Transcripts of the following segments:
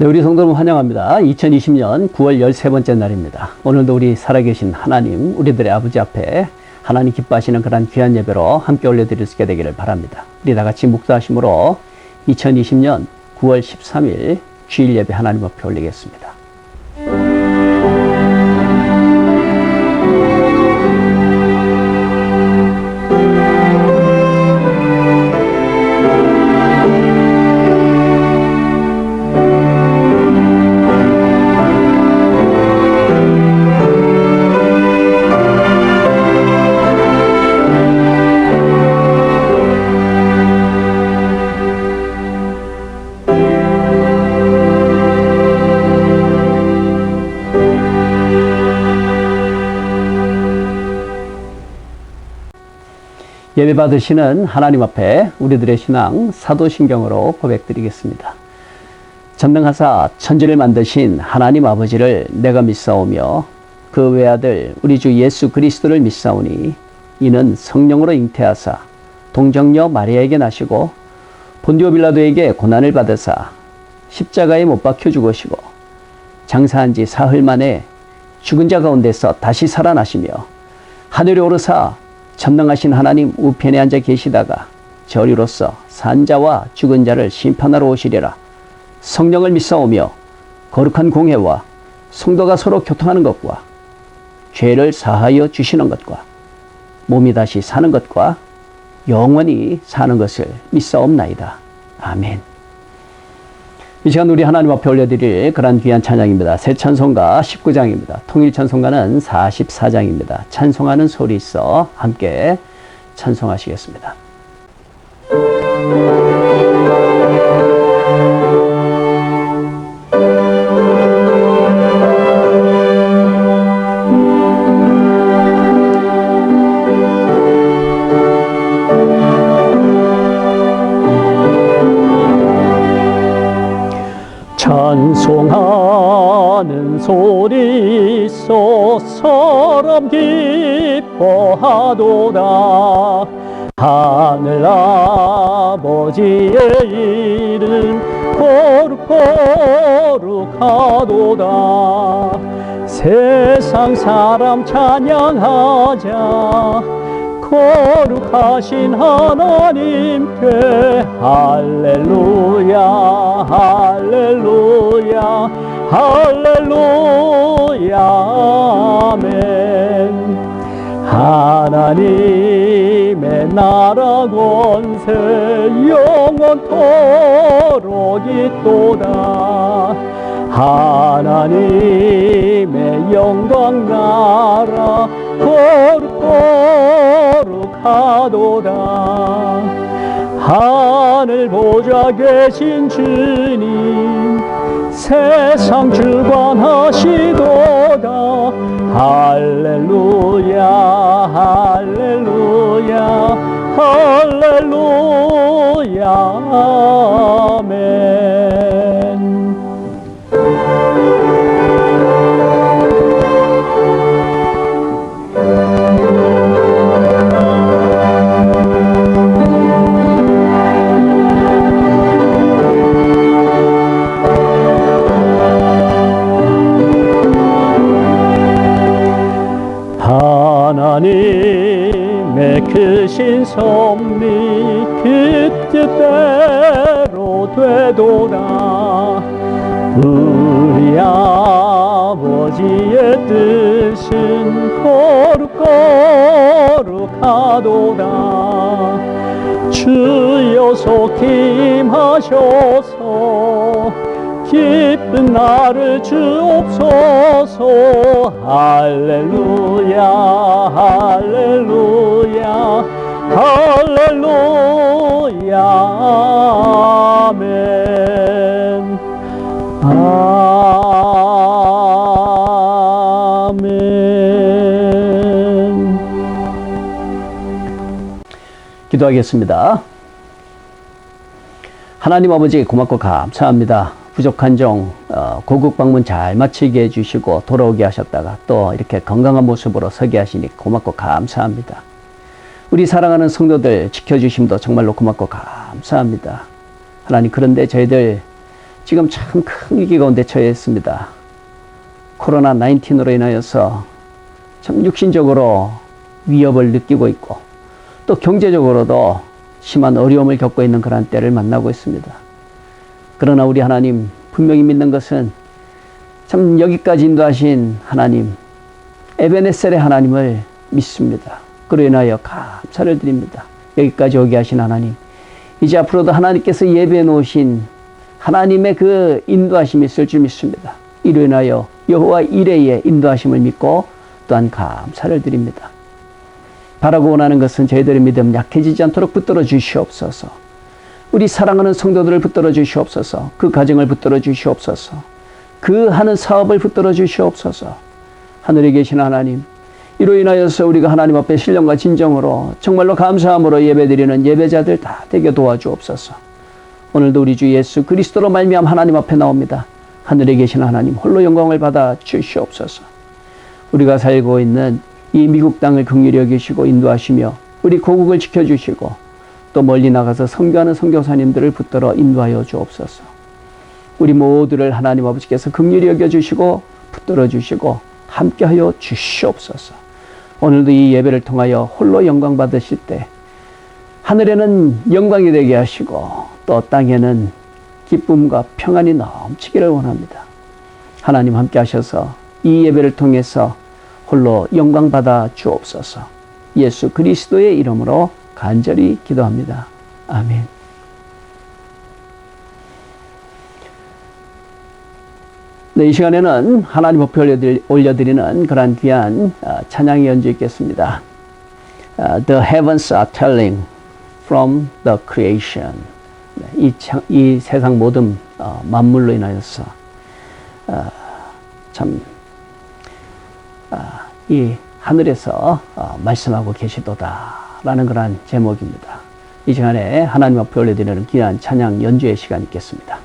네, 우리 성도 여러분 환영합니다. 2020년 9월 13번째 날입니다. 오늘도 우리 살아계신 하나님, 우리들의 아버지 앞에 하나님 기뻐하시는 그런 귀한 예배로 함께 올려드릴 수 있게 되기를 바랍니다. 우리 다 같이 묵사하심으로 2020년 9월 13일 주일 예배 하나님 앞에 올리겠습니다. 예배 받으시는 하나님 앞에 우리들의 신앙 사도신경으로 고백드리겠습니다. 전능하사 천지를 만드신 하나님 아버지를 내가 믿사오며 그 외아들 우리 주 예수 그리스도를 믿사오니 이는 성령으로 잉태하사 동정녀 마리아에게 나시고 본디오 빌라도에게 고난을 받으사 십자가에 못 박혀 죽으시고 장사한 지 사흘 만에 죽은 자 가운데서 다시 살아나시며 하늘에 오르사 전능하신 하나님 우편에 앉아 계시다가 저리로서 산자와 죽은 자를 심판하러 오시리라. 성령을 믿사오며 거룩한 공회와 성도가 서로 교통하는 것과 죄를 사하여 주시는 것과 몸이 다시 사는 것과 영원히 사는 것을 믿사옵나이다. 아멘. 이 시간 우리 하나님 앞에 올려드릴 그런 귀한 찬양입니다. 새 찬송가 19장입니다. 통일 찬송가는 44장입니다. 찬송하는 소리 있어 함께 찬송하시겠습니다. 찬송하는 소리 있어 사람 기뻐하도다. 하늘 아버지의 이름 거룩하도다. 세상 사람 찬양하자. 거룩하신 하나님께 할렐루야 할렐루야 할렐루야 아멘. 하나님의 나라 권세 영원토록 있도다. 하나님의 영광 나라 거룩하도다. 하늘 보좌 계신 주님 세상 주관하시도다. 할렐루야 할렐루야 할렐루야 아멘. 하나님의 크신 섭리 그 뜻대로 되도다. 우리 아버지의 뜻은 거룩하도다. 주여 속히 임하셔서 기쁜 나를 주옵소서. 할렐루야 할렐루야 할렐루야 아멘 아멘. 기도하겠습니다. 하나님 아버지 고맙고 감사합니다. 부족한 종 고국 방문 잘 마치게 해주시고 돌아오게 하셨다가 또 이렇게 건강한 모습으로 서게 하시니 고맙고 감사합니다. 우리 사랑하는 성도들 지켜주심도 정말로 고맙고 감사합니다. 하나님, 그런데 저희들 지금 참 큰 위기 가운데 처해 있습니다. 코로나 19으로 인하여서 참 육신적으로 위협을 느끼고 있고 또 경제적으로도 심한 어려움을 겪고 있는 그런 때를 만나고 있습니다. 그러나 우리 하나님 분명히 믿는 것은 참 여기까지 인도하신 하나님, 에베네셀의 하나님을 믿습니다. 그로 인하여 감사를 드립니다. 여기까지 오게 하신 하나님, 이제 앞으로도 하나님께서 예배해 놓으신 하나님의 그 인도하심이 있을 줄 믿습니다. 이로 인하여 여호와 이레의 인도하심을 믿고 또한 감사를 드립니다. 바라고 원하는 것은 저희들의 믿음 약해지지 않도록 붙들어 주시옵소서. 우리 사랑하는 성도들을 붙들어 주시옵소서. 그 가정을 붙들어 주시옵소서. 그 하는 사업을 붙들어 주시옵소서. 하늘에 계신 하나님, 이로 인하여서 우리가 하나님 앞에 신령과 진정으로 정말로 감사함으로 예배드리는 예배자들 다 되게 도와주옵소서. 오늘도 우리 주 예수 그리스도로 말미암아 하나님 앞에 나옵니다. 하늘에 계신 하나님 홀로 영광을 받아 주시옵소서. 우리가 살고 있는 이 미국 땅을 긍휼히 여기시고 인도하시며 우리 고국을 지켜주시고 또 멀리 나가서 선교하는 선교사님들을 붙들어 인도하여 주옵소서. 우리 모두를 하나님 아버지께서 긍휼히 여겨주시고 붙들어 주시고 함께하여 주시옵소서. 오늘도 이 예배를 통하여 홀로 영광 받으실 때 하늘에는 영광이 되게 하시고 또 땅에는 기쁨과 평안이 넘치기를 원합니다. 하나님 함께 하셔서 이 예배를 통해서 홀로 영광 받아 주옵소서. 예수 그리스도의 이름으로 간절히 기도합니다. 아멘. 네, 이 시간에는 하나님 앞에 올려드리는 그러한 귀한 찬양의 연주 있겠습니다. The heavens are telling from the creation. 이 세상 모든 만물로 인하여서 참 이 하늘에서 말씀하고 계시도다라는 그러한 제목입니다. 이 시간에 하나님 앞에 올려드리는 귀한 찬양 연주의 시간 있겠습니다.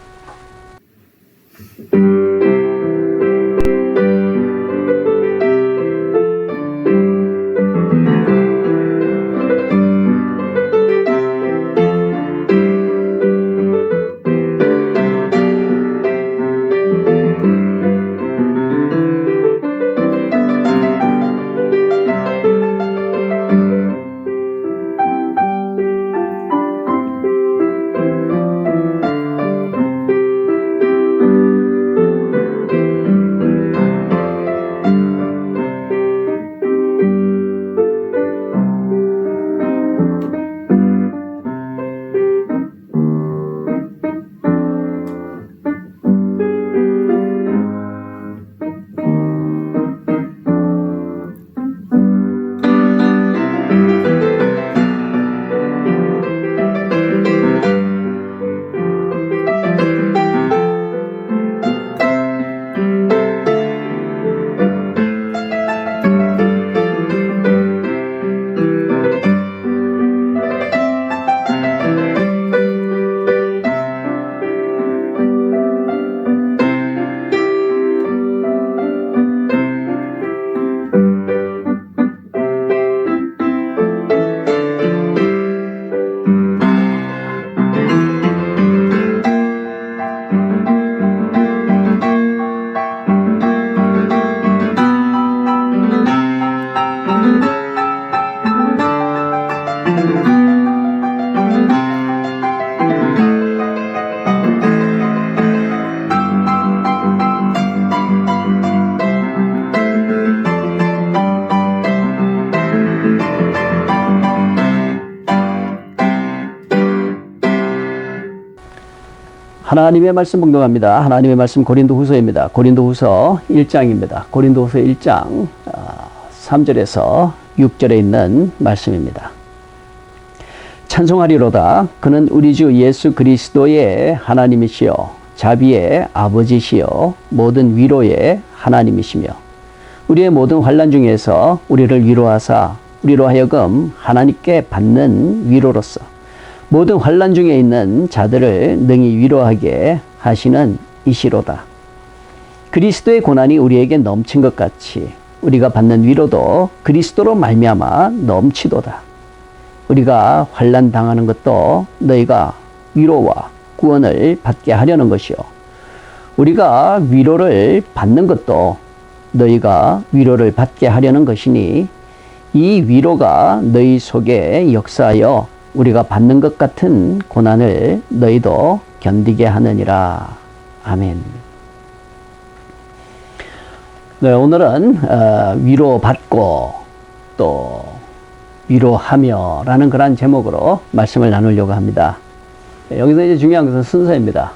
하나님의 말씀 봉독합니다. 하나님의 말씀 고린도후서입니다. 고린도후서 1장입니다. 고린도후서 1장 3절에서 6절에 있는 말씀입니다. 찬송하리로다. 그는 우리 주 예수 그리스도의 하나님이시요 자비의 아버지시요 모든 위로의 하나님이시며 우리의 모든 환난 중에서 우리를 위로하사 우리로 하여금 하나님께 받는 위로로서 모든 환난 중에 있는 자들을 능히 위로하게 하시는 이시로다. 그리스도의 고난이 우리에게 넘친 것 같이 우리가 받는 위로도 그리스도로 말미암아 넘치도다. 우리가 환난 당하는 것도 너희가 위로와 구원을 받게 하려는 것이요 우리가 위로를 받는 것도 너희가 위로를 받게 하려는 것이니 이 위로가 너희 속에 역사하여 우리가 받는 것 같은 고난을 너희도 견디게 하느니라. 아멘. 네, 오늘은 위로받고 또 위로하며 라는 그런 제목으로 말씀을 나누려고 합니다. 여기서 이제 중요한 것은 순서입니다.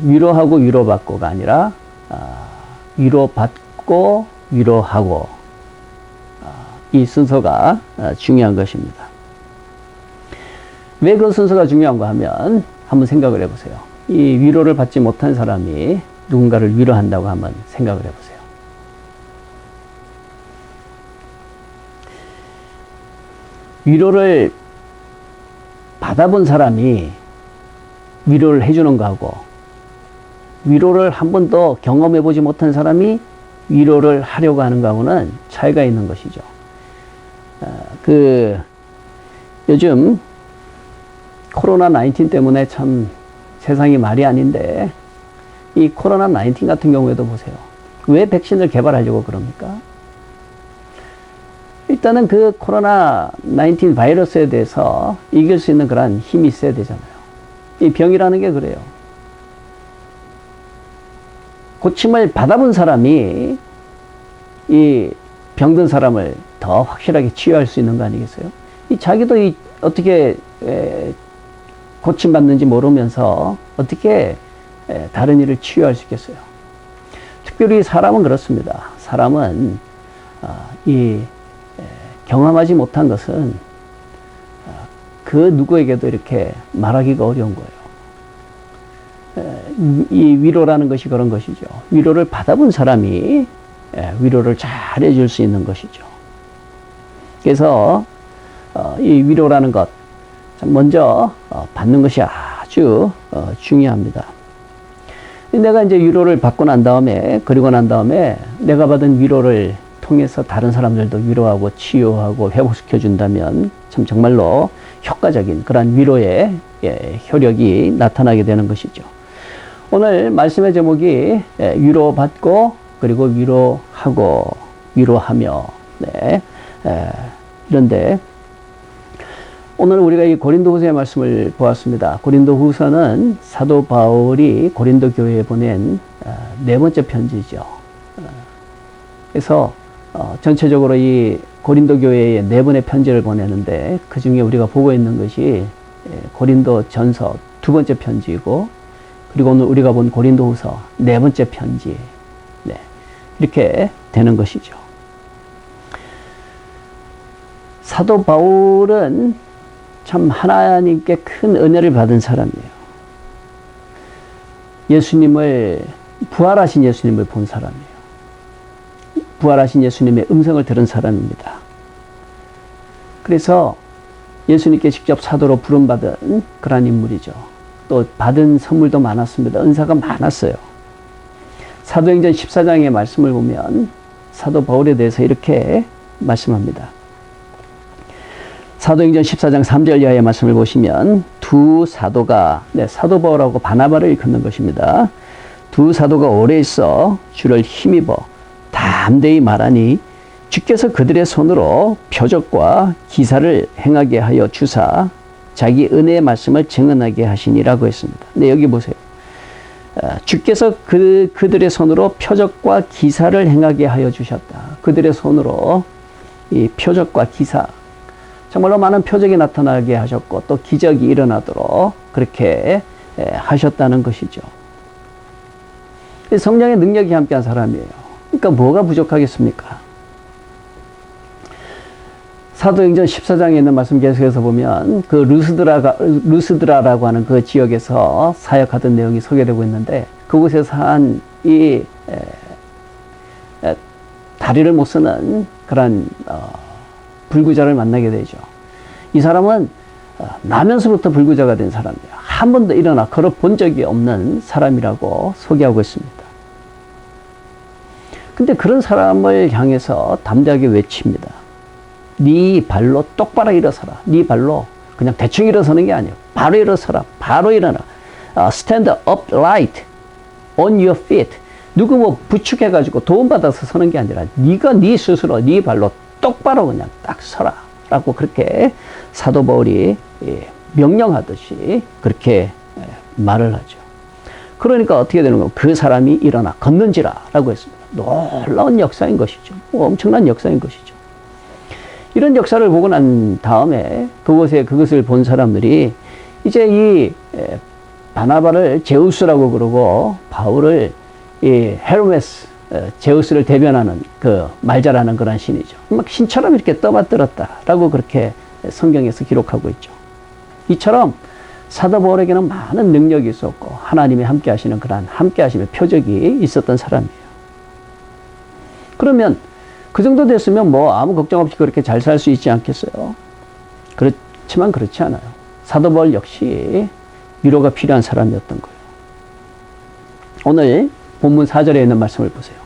위로하고 위로받고가 아니라 위로받고 위로하고, 이 순서가 중요한 것입니다. 왜 그 순서가 중요한가 하면 한번 생각을 해보세요. 이 위로를 받지 못한 사람이 누군가를 위로한다고 한번 생각을 해보세요. 위로를 받아본 사람이 위로를 해주는 거하고, 위로를 한 번도 경험해보지 못한 사람이 위로를 하려고 하는 거하고는 차이가 있는 것이죠. 요즘 코로나19 때문에 참 세상이 말이 아닌데, 이 코로나19 같은 경우에도 보세요. 왜 백신을 개발하려고 그럽니까? 일단은 그 코로나19 바이러스에 대해서 이길 수 있는 그런 힘이 있어야 되잖아요. 이 병이라는 게 그래요. 고침을 받아본 사람이 이 병든 사람을 더 확실하게 치유할 수 있는 거 아니겠어요? 자기도 어떻게 고침받는지 모르면서 어떻게 다른 일을 치유할 수 있겠어요? 특별히 사람은 그렇습니다. 사람은 경험하지 못한 것은 그 누구에게도 이렇게 말하기가 어려운 거예요. 이 위로라는 것이 그런 것이죠. 위로를 받아본 사람이 위로를 잘 해줄 수 있는 것이죠. 그래서 이 위로라는 것, 먼저 받는 것이 아주 중요합니다. 내가 이제 위로를 받고 난 다음에, 그리고 난 다음에 내가 받은 위로를 통해서 다른 사람들도 위로하고 치유하고 회복시켜 준다면 참 정말로 효과적인 그런 위로의 효력이 나타나게 되는 것이죠. 오늘 말씀의 제목이 위로받고 그리고 위로하고 위로하며, 이런데 오늘 우리가 이 고린도후서의 말씀을 보았습니다. 고린도후서는 사도 바울이 고린도 교회에 보낸 네 번째 편지죠. 그래서 전체적으로 이 고린도 교회에 네 번의 편지를 보내는데, 그 중에 우리가 보고 있는 것이 고린도 전서 두 번째 편지이고, 그리고 오늘 우리가 본 고린도후서 네 번째 편지, 이렇게 되는 것이죠. 사도 바울은 참 하나님께 큰 은혜를 받은 사람이에요. 부활하신 예수님을 본 사람이에요. 부활하신 예수님의 음성을 들은 사람입니다. 그래서 예수님께 직접 사도로 부름받은 그런 인물이죠. 또 받은 선물도 많았습니다. 은사가 많았어요. 사도행전 14장의 말씀을 보면 사도 바울에 대해서 이렇게 말씀합니다. 사도행전 14장 3절 이하의 말씀을 보시면 두 사도가, 사도 바울하고 바나바를 일컫는 것입니다. 두 사도가 오래 있어 주를 힘입어 담대히 말하니 주께서 그들의 손으로 표적과 기사를 행하게 하여 주사 자기 은혜의 말씀을 증언하게 하시니라고 했습니다. 네, 여기 보세요. 주께서 그들의 손으로 표적과 기사를 행하게 하여 주셨다. 그들의 손으로 이 표적과 기사, 정말로 많은 표적이 나타나게 하셨고 또 기적이 일어나도록 그렇게 하셨다는 것이죠. 성령의 능력이 함께한 사람이에요. 그러니까 뭐가 부족하겠습니까? 사도행전 14장에 있는 말씀 계속해서 보면 그 루스드라라고 하는 그 지역에서 사역하던 내용이 소개되고 있는데, 그곳에서 한 다리를 못 쓰는 그런 불구자를 만나게 되죠. 이 사람은 나면서부터 불구자가 된 사람이에요. 한 번도 일어나 걸어 본 적이 없는 사람이라고 소개하고 있습니다. 근데 그런 사람을 향해서 담대하게 외칩니다. 네 발로 똑바로 일어서라. 네 발로 그냥 대충 일어서는 게 아니에요. 바로 일어서라. 바로 일어나. Stand upright. on your feet. 누구 뭐 부축해가지고 도움받아서 서는 게 아니라 네가 네 스스로 네 발로 똑바로 그냥 딱 서라 라고 그렇게 사도 바울이 명령하듯이 그렇게 말을 하죠. 그러니까 어떻게 되는 거? 그 사람이 일어나 걷는지라 라고 했습니다. 놀라운 역사인 것이죠. 엄청난 역사인 것이죠. 이런 역사를 보고 난 다음에 그것을 본 사람들이 이제 이 바나바를 제우스라고 그러고 바울을 이 헤르메스, 제우스를 대변하는 그 말자라는 그런 신이죠. 막 신처럼 이렇게 떠받들었다라고 그렇게 성경에서 기록하고 있죠. 이처럼 사도 바울에게는 많은 능력이 있었고 하나님이 함께 하시는 그러한 함께 하심의 표적이 있었던 사람이에요. 그러면 그 정도 됐으면 뭐 아무 걱정 없이 그렇게 잘 살 수 있지 않겠어요? 그렇지만 그렇지 않아요. 사도 바울 역시 위로가 필요한 사람이었던 거예요. 오늘 본문 4절에 있는 말씀을 보세요.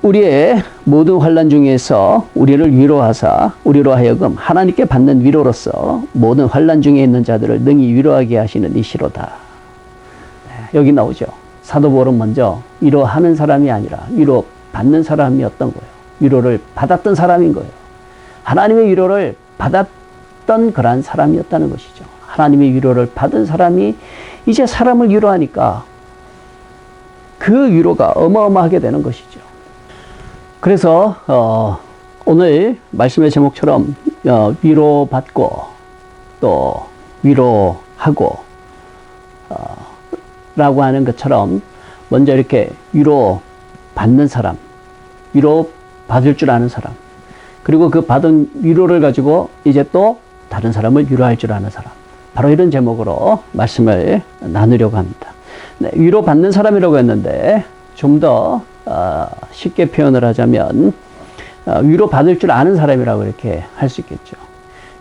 우리의 모든 환난 중에서 우리를 위로하사 우리로 하여금 하나님께 받는 위로로서 모든 환난 중에 있는 자들을 능히 위로하게 하시는 이시로다. 여기 나오죠. 사도 바울은 먼저 위로하는 사람이 아니라 위로받는 사람이었던 거예요. 위로를 받았던 사람인 거예요. 하나님의 위로를 받았던 그러한 사람이었다는 것이죠. 하나님의 위로를 받은 사람이 이제 사람을 위로하니까 그 위로가 어마어마하게 되는 것이죠. 그래서 오늘 말씀의 제목처럼 위로받고 또 위로하고 라고 하는 것처럼 먼저 이렇게 위로받는 사람, 위로받을 줄 아는 사람, 그리고 그 받은 위로를 가지고 이제 또 다른 사람을 위로할 줄 아는 사람, 바로 이런 제목으로 말씀을 나누려고 합니다. 네, 위로받는 사람이라고 했는데 좀 더 쉽게 표현을 하자면 위로받을 줄 아는 사람이라고 이렇게 할 수 있겠죠.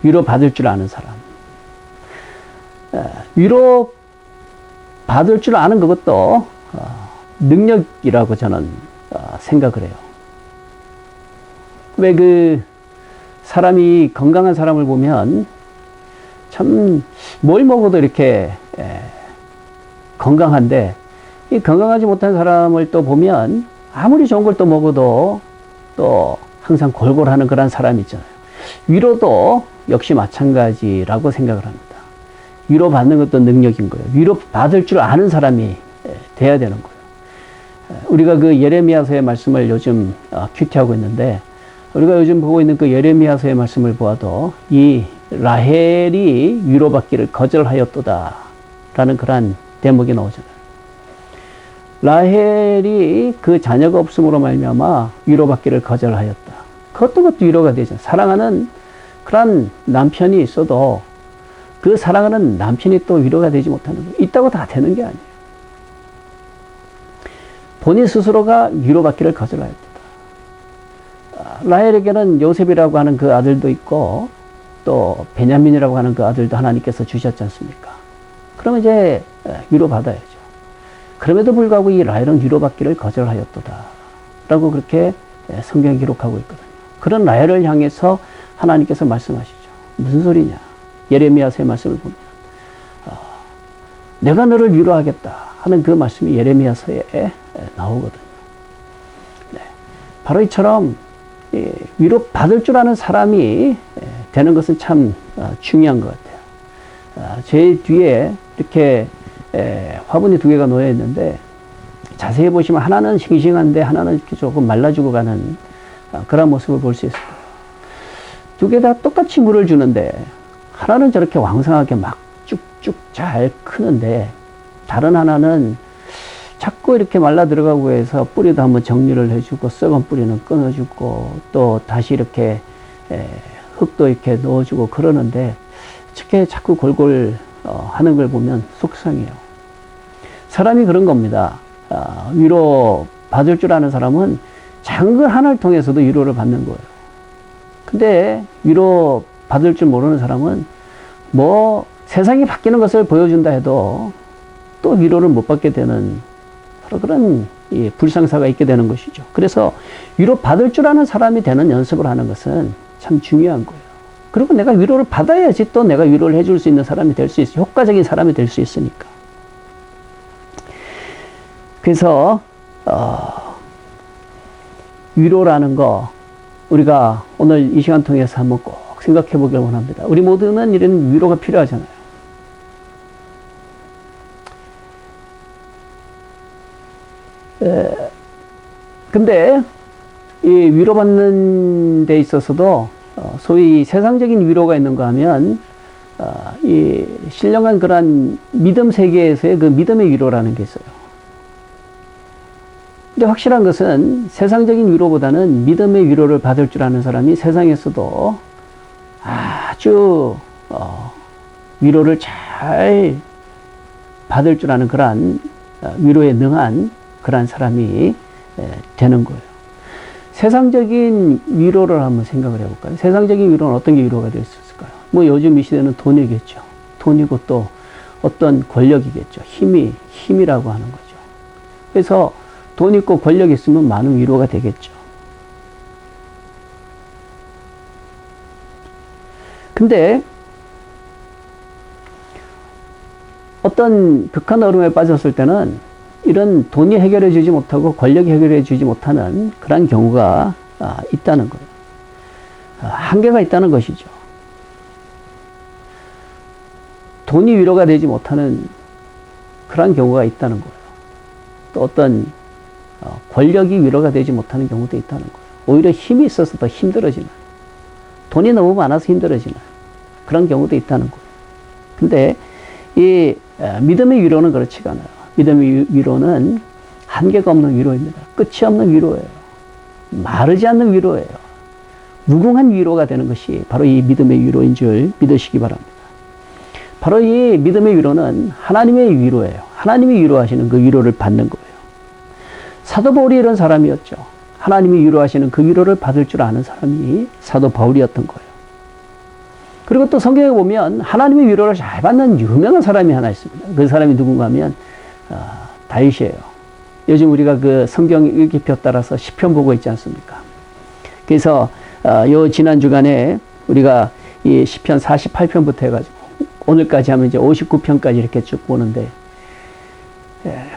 위로받을 줄 아는 사람. 위로받을 줄 아는 그것도 능력이라고 저는 생각을 해요. 왜 그 사람이 건강한 사람을 보면 참 뭘 먹어도 이렇게 건강한데 이 건강하지 못한 사람을 또 보면 아무리 좋은 걸 또 먹어도 또 항상 골골하는 그런 사람이 있잖아요. 위로도 역시 마찬가지라고 생각을 합니다. 위로받는 것도 능력인 거예요. 위로받을 줄 아는 사람이 돼야 되는 거예요. 우리가 그 예레미야서의 말씀을 요즘 큐티하고 있는데 우리가 요즘 보고 있는 그 예레미야서의 말씀을 보아도 이 라헬이 위로받기를 거절하였도다 라는 그러한 대목이 나오잖아요. 라헬이 그 자녀가 없음으로 말미암아 위로받기를 거절하였다. 그것도 위로가 되죠. 사랑하는 그런 남편이 있어도 그 사랑하는 남편이 또 위로가 되지 못하는 거 있다고 다 되는 게 아니에요. 본인 스스로가 위로받기를 거절하였다. 라헬에게는 요셉이라고 하는 그 아들도 있고 또 베냐민이라고 하는 그 아들도 하나님께서 주셨지 않습니까? 그러면 이제 위로받아야죠. 그럼에도 불구하고 이 라헬은 위로받기를 거절하였도다 라고 그렇게 성경에 기록하고 있거든요. 그런 라헬을 향해서 하나님께서 말씀하시죠. 무슨 소리냐? 예레미야서의 말씀을 보면 내가 너를 위로하겠다 하는 그 말씀이 예레미야서에 나오거든요. 네. 바로 이처럼 위로받을 줄 아는 사람이 되는 것은 참 중요한 것 같아요. 제 뒤에 이렇게 화분이 두 개가 놓여 있는데 자세히 보시면 하나는 싱싱한데 하나는 이렇게 조금 말라 죽어가는 그런 모습을 볼 수 있어요. 두 개 다 똑같이 물을 주는데 하나는 저렇게 왕성하게 막 쭉쭉 잘 크는데 다른 하나는 자꾸 이렇게 말라 들어가고 해서 뿌리도 한번 정리를 해주고 썩은 뿌리는 끊어주고 또 다시 이렇게 흙도 이렇게 넣어주고 그러는데 저렇게 자꾸 골골 하는 걸 보면 속상해요. 사람이 그런 겁니다. 위로 받을 줄 아는 사람은 작은 걸 하나를 통해서도 위로를 받는 거예요. 근데 위로 받을 줄 모르는 사람은 뭐 세상이 바뀌는 것을 보여준다 해도 또 위로를 못 받게 되는 바로 그런 불상사가 있게 되는 것이죠. 그래서 위로 받을 줄 아는 사람이 되는 연습을 하는 것은 참 중요한 거예요. 그리고 내가 위로를 받아야지 또 내가 위로를 해줄 수 있는 사람이 될 수 있어요. 효과적인 사람이 될 수 있으니까. 그래서 위로라는 거 우리가 오늘 이 시간 통해서 한번 꼭 생각해 보길 원합니다. 우리 모두는 이런 위로가 필요하잖아요. 근데 이 위로받는 데 있어서도 소위 세상적인 위로가 있는가 하면 이 신령한 그러한 믿음 세계에서의 그 믿음의 위로라는 게 있어요. 근데 확실한 것은 세상적인 위로보다는 믿음의 위로를 받을 줄 아는 사람이 세상에서도 아주 위로를 잘 받을 줄 아는 그러한 위로에 능한 그러한 사람이 되는 거예요. 세상적인 위로를 한번 생각을 해볼까요? 세상적인 위로는 어떤 게 위로가 될 수 있을까요? 뭐 요즘 이 시대는 돈이겠죠. 돈이고 또 어떤 권력이겠죠. 힘이라고 하는 거죠. 그래서 돈 있고 권력 있으면 많은 위로가 되겠죠. 근데 어떤 극한 어려움에 빠졌을 때는 이런 돈이 해결해 주지 못하고 권력이 해결해 주지 못하는 그런 경우가 있다는 거예요. 한계가 있다는 것이죠. 돈이 위로가 되지 못하는 그런 경우가 있다는 거예요. 또 어떤 권력이 위로가 되지 못하는 경우도 있다는 거예요. 오히려 힘이 있어서 더 힘들어지는, 돈이 너무 많아서 힘들어지는 그런 경우도 있다는 거예요. 근데 이 믿음의 위로는 그렇지가 않아요. 믿음의 위로는 한계가 없는 위로입니다. 끝이 없는 위로예요. 마르지 않는 위로예요. 무궁한 위로가 되는 것이 바로 이 믿음의 위로인 줄 믿으시기 바랍니다. 바로 이 믿음의 위로는 하나님의 위로예요. 하나님이 위로하시는 그 위로를 받는 거예요. 사도 바울이 이런 사람이었죠. 하나님이 위로하시는 그 위로를 받을 줄 아는 사람이 사도 바울이었던 거예요. 그리고 또 성경에 보면 하나님의 위로를 잘 받는 유명한 사람이 하나 있습니다. 그 사람이 누군가 하면 다윗이에요. 요즘 우리가 그 성경 읽기표 따라서 시편 보고 있지 않습니까? 그래서 요 지난 주간에 우리가 이 시편 48편부터 해가지고 오늘까지 하면 이제 59편까지 이렇게 쭉 보는데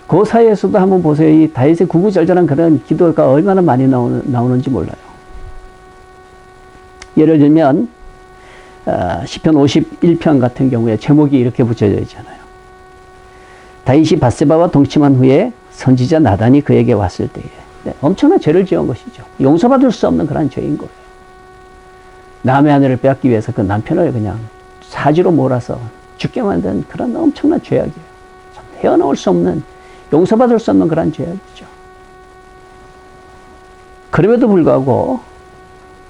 그 사이에서도 한번 보세요. 이 다윗의 구구절절한 그런 기도가 얼마나 많이 나오는지 몰라요. 예를 들면 시편 51편 같은 경우에 제목이 이렇게 붙여져 있잖아요. 다윗이 밧세바와 동침한 후에 선지자 나단이 그에게 왔을 때에 엄청난 죄를 지은 것이죠. 용서받을 수 없는 그런 죄인 거예요. 남의 아내를 빼앗기 위해서 그 남편을 그냥 사지로 몰아서 죽게 만든 그런 엄청난 죄악이에요. 헤어나올 수 없는, 용서받을 수 없는 그런 죄악이죠. 그럼에도 불구하고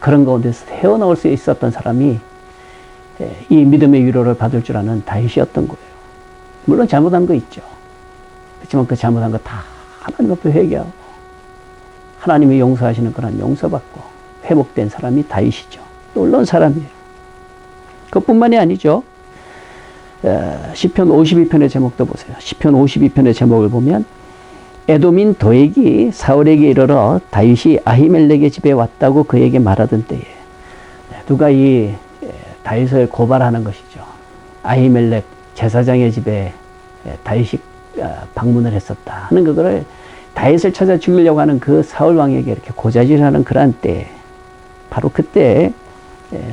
그런 가운데서 헤어나올 수 있었던 사람이 이 믿음의 위로를 받을 줄 아는 다윗이었던 거예요. 물론 잘못한 거 있죠. 그렇지만 그 잘못한 거 다 하나님 앞에 회개하고 하나님이 용서하시는 그런 용서받고 회복된 사람이 다윗이죠. 놀라운 사람이에요. 그것뿐만이 아니죠. 시편 52편의 제목도 보세요. 시편 52편의 제목을 보면 에돔인 도액이 사울에게 이르러 다윗이 아히멜렉의 집에 왔다고 그에게 말하던 때에 누가 이 다윗을 고발하는 것이죠. 아히멜렉 제사장의 집에 다윗이 방문을 했었다 하는 그거를 다윗을 찾아 죽이려고 하는 그 사울 왕에게 이렇게 고자질하는 그런 때, 바로 그때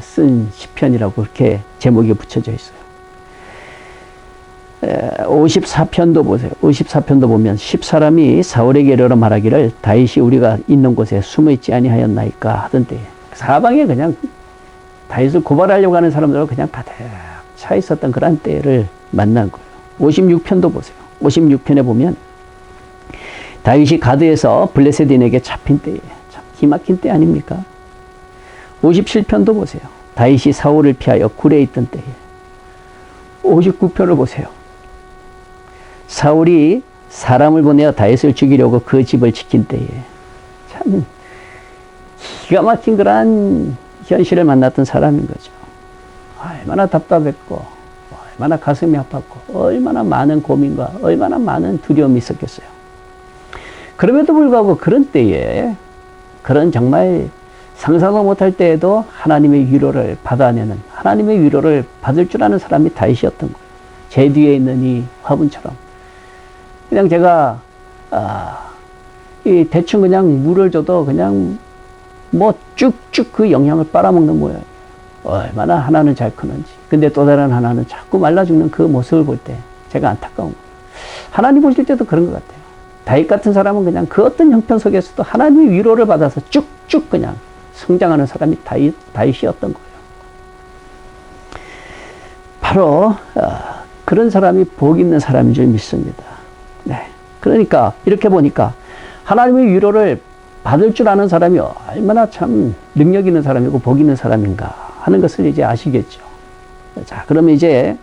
쓴 시편이라고 그렇게 제목이 붙여져 있어요. 54편도 보세요. 54편도 보면 10사람이 사울에게 이르러 말하기를 다윗이 우리가 있는 곳에 숨어 있지 아니하였나이까 하던데, 사방에 그냥 다윗을 고발하려고 하는 사람들은 그냥 가득 차 있었던 그런 때를 만난 거예요. 56편도 보세요. 56편에 보면 다윗이 가드에서 블레셋인에게 잡힌 때에, 참 기막힌 때 아닙니까? 57편도 보세요. 다윗이 사울을 피하여 굴에 있던 때에. 59편을 보세요. 사울이 사람을 보내어 다윗을 죽이려고 그 집을 지킨 때에. 참 기가 막힌 그런 현실을 만났던 사람인 거죠. 얼마나 답답했고, 얼마나 가슴이 아팠고, 얼마나 많은 고민과 얼마나 많은 두려움이 있었겠어요. 그럼에도 불구하고 그런 때에, 그런 정말 상상도 못할 때에도 하나님의 위로를 받아내는, 하나님의 위로를 받을 줄 아는 사람이 다윗이었던 거예요. 제 뒤에 있는 이 화분처럼. 그냥 제가 이 대충 그냥 물을 줘도 그냥 뭐 쭉쭉 그 영양을 빨아먹는 모양이에요. 얼마나 하나는 잘 크는지. 근데 또 다른 하나는 자꾸 말라 죽는 그 모습을 볼 때 제가 안타까운 거예요. 하나님 보실 때도 그런 것 같아요. 다윗 같은 사람은 그냥 그 어떤 형편 속에서도 하나님의 위로를 받아서 쭉쭉 그냥 성장하는 사람이 다윗이었던 거예요. 바로 그런 사람이 복 있는 사람인 줄 믿습니다. 네. 그러니까 이렇게 보니까 하나님의 위로를 받을 줄 아는 사람이 얼마나 참 능력 있는 사람이고 복 있는 사람인가 하는 것을 이제 아시겠죠. 자, 그러면 이제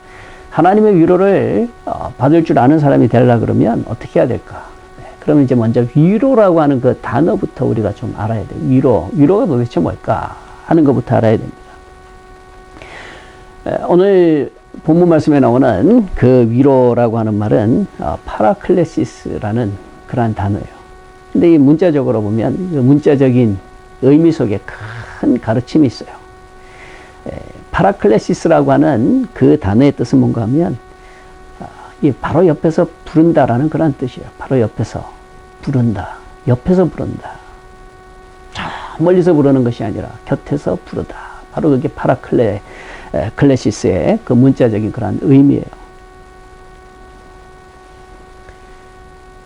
하나님의 위로를 받을 줄 아는 사람이 되려고 그러면 어떻게 해야 될까? 네, 그러면 이제 먼저 위로라고 하는 그 단어부터 우리가 좀 알아야 돼요. 위로가 도대체 뭘까 하는 것부터 알아야 됩니다. 오늘 본문 말씀에 나오는 그 위로라고 하는 말은 파라클레시스라는 그러한 단어예요. 근데 이 문자적으로 보면 그 문자적인 의미 속에 큰 가르침이 있어요. 파라클레시스라고 하는 그 단어의 뜻은 뭔가 하면 바로 옆에서 부른다라는 그런 뜻이에요. 바로 옆에서 부른다. 옆에서 부른다. 저 멀리서 부르는 것이 아니라 곁에서 부르다. 바로 그게 클레시스의 그 문자적인 그런 의미예요.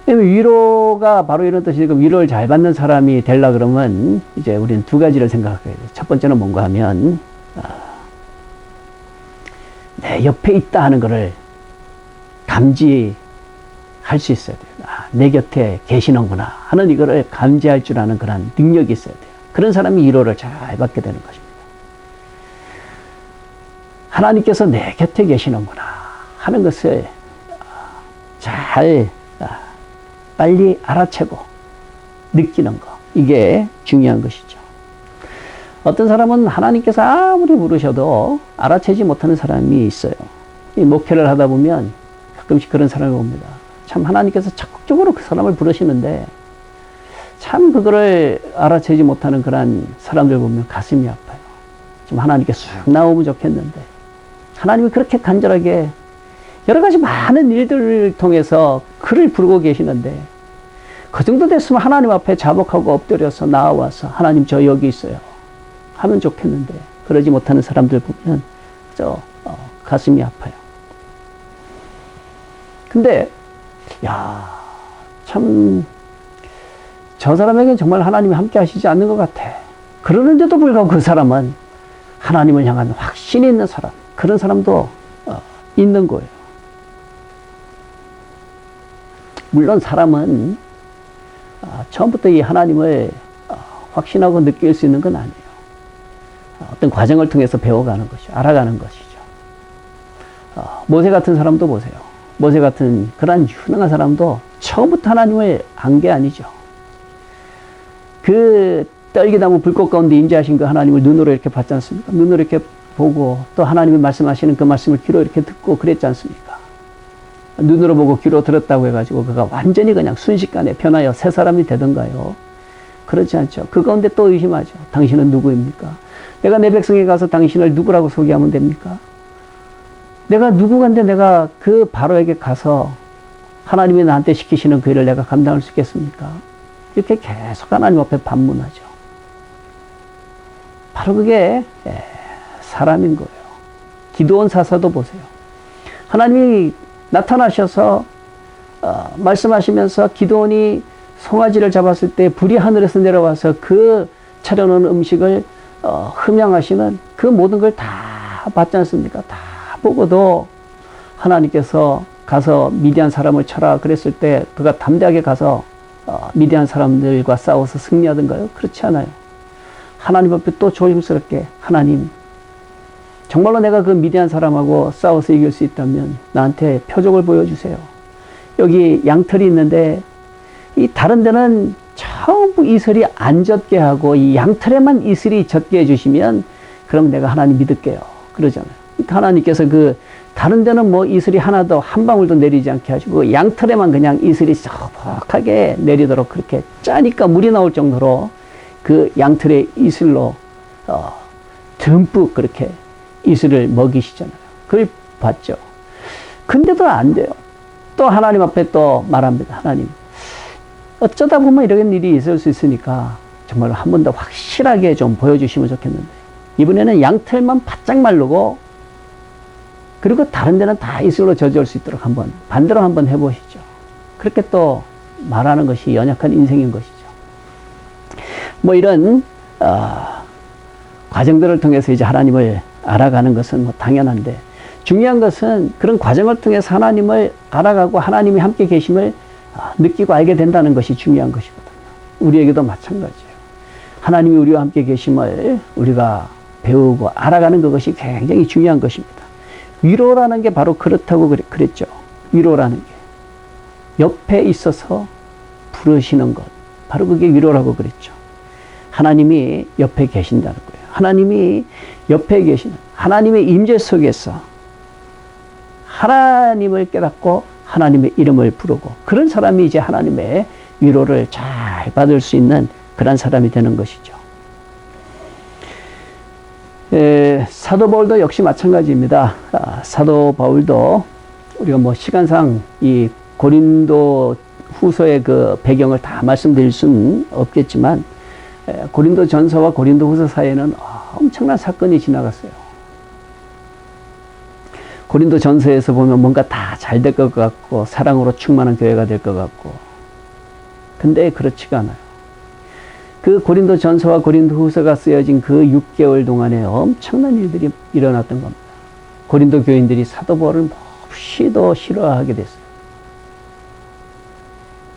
위로가 바로 이런 뜻이니까 위로를 잘 받는 사람이 되려 그러면 이제 우리는 두 가지를 생각해야 돼요. 첫 번째는 뭔가 하면 내 옆에 있다 하는 것을 감지할 수 있어야 돼요. 내 곁에 계시는구나 하는 이거를 감지할 줄 아는 그런 능력이 있어야 돼요. 그런 사람이 위로를 잘 받게 되는 것입니다. 하나님께서 내 곁에 계시는구나 하는 것을 잘 빨리 알아채고 느끼는 거, 이게 중요한 것이죠. 어떤 사람은 하나님께서 아무리 부르셔도 알아채지 못하는 사람이 있어요. 이 목회를 하다 보면 가끔씩 그런 사람을 봅니다. 참 하나님께서 적극적으로 그 사람을 부르시는데 참 그거를 알아채지 못하는 그런 사람들 보면 가슴이 아파요. 좀 하나님께 쑥 나오면 좋겠는데 하나님이 그렇게 간절하게 여러 가지 많은 일들을 통해서 그를 부르고 계시는데 그 정도 됐으면 하나님 앞에 자복하고 엎드려서 나와서 하나님 저 여기 있어요 하면 좋겠는데 그러지 못하는 사람들 보면 가슴이 아파요. 근데 참 저 사람에게는 정말 하나님이 함께 하시지 않는 것 같아. 그러는데도 불구하고 그 사람은 하나님을 향한 확신이 있는 사람, 그런 사람도 있는 거예요. 물론 사람은 처음부터 이 하나님을 확신하고 느낄 수 있는 건 아니에요. 어떤 과정을 통해서 배워가는 것이죠. 알아가는 것이죠. 모세 같은 사람도 보세요. 모세 같은 그런 유능한 사람도 처음부터 하나님을 안 게 아니죠. 그 떨기나무 불꽃 가운데 임재하신 그 하나님을 눈으로 이렇게 봤지 않습니까? 눈으로 이렇게 보고 또 하나님이 말씀하시는 그 말씀을 귀로 이렇게 듣고 그랬지 않습니까? 눈으로 보고 귀로 들었다고 해가지고 그가 완전히 그냥 순식간에 변하여 새 사람이 되던가요? 그렇지 않죠. 그 가운데 또 의심하죠. 당신은 누구입니까? 내가 내 백성에 가서 당신을 누구라고 소개하면 됩니까? 내가 누구간데 내가 그 바로에게 가서 하나님이 나한테 시키시는 그 일을 내가 감당할 수 있겠습니까? 이렇게 계속 하나님 앞에 반문하죠. 바로 그게 사람인 거예요. 기드온 사사도 보세요. 하나님이 나타나셔서 말씀하시면서 기드온이 송아지를 잡았을 때 불이 하늘에서 내려와서 그 차려놓은 음식을 흠양하시는 그 모든 걸 다 봤지 않습니까? 다 보고도 하나님께서 가서 미디안 사람을 쳐라 그랬을 때 그가 담대하게 가서 미디안 사람들과 싸워서 승리하던가요? 그렇지 않아요. 하나님 앞에 또 조심스럽게 하나님 정말로 내가 그 미디안 사람하고 싸워서 이길 수 있다면 나한테 표적을 보여주세요. 여기 양털이 있는데 이 다른 데는 전부 이슬이 안 젖게 하고 이 양털에만 이슬이 젖게 해주시면 그럼 내가 하나님 믿을게요. 그러잖아요. 그러니까 하나님께서 그 다른 데는 뭐 이슬이 하나도 한 방울도 내리지 않게 하시고 양털에만 그냥 이슬이 소복하게 내리도록 그렇게 짜니까 물이 나올 정도로 그 양털의 이슬로 듬뿍 그렇게 이슬을 먹이시잖아요. 그걸 봤죠. 근데도 안 돼요. 또 하나님 앞에 또 말합니다. 하나님, 어쩌다 보면 이런 일이 있을 수 있으니까 정말 한 번 더 확실하게 좀 보여주시면 좋겠는데, 이번에는 양털만 바짝 마르고 그리고 다른 데는 다 이슬로 젖을 수 있도록 한번 반대로 한번 해보시죠. 그렇게 또 말하는 것이 연약한 인생인 것이죠. 뭐 이런 과정들을 통해서 이제 하나님을 알아가는 것은 뭐 당연한데, 중요한 것은 그런 과정을 통해서 하나님을 알아가고 하나님이 함께 계심을 느끼고 알게 된다는 것이 중요한 것이거든요. 우리에게도 마찬가지예요. 하나님이 우리와 함께 계심을 우리가 배우고 알아가는 그것이 굉장히 중요한 것입니다. 위로라는 게 바로 그렇다고 그랬죠. 위로라는 게 옆에 있어서 부르시는 것, 바로 그게 위로라고 그랬죠. 하나님이 옆에 계신다는 거예요. 하나님이 옆에 계시는, 하나님의 임재 속에서 하나님을 깨닫고 하나님의 이름을 부르고, 그런 사람이 이제 하나님의 위로를 잘 받을 수 있는 그런 사람이 되는 것이죠. 사도 바울도 역시 마찬가지입니다. 사도 바울도 우리가 뭐 시간상 이 고린도 후서의 그 배경을 다 말씀드릴 수는 없겠지만, 고린도 전서와 고린도 후서 사이에는 엄청난 사건이 지나갔어요. 고린도 전서에서 보면 뭔가 다 잘 될 것 같고 사랑으로 충만한 교회가 될 것 같고, 근데 그렇지가 않아요. 그 고린도 전서와 고린도 후서가 쓰여진 그 6개월 동안에 엄청난 일들이 일어났던 겁니다. 고린도 교인들이 사도 바울을 몹시도 싫어하게 됐어요.